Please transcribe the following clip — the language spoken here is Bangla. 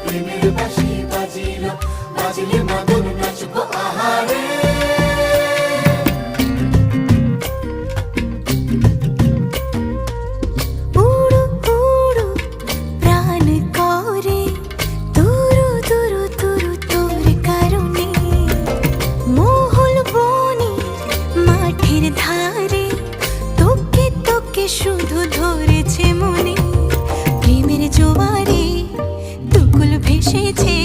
প্রেমের বাঁশি বাজিল, বাজিলে মদন নাচবো আহারে। উড়ু উড়ু প্রাণ করে তুরু তুরু তুরু তোর কারণে, মহুল বনে মাঠের ধারে তোকে তোকে শুধু ধরেছে মনে। প্রেমের জোয়ারে দুকুল ভেসেছে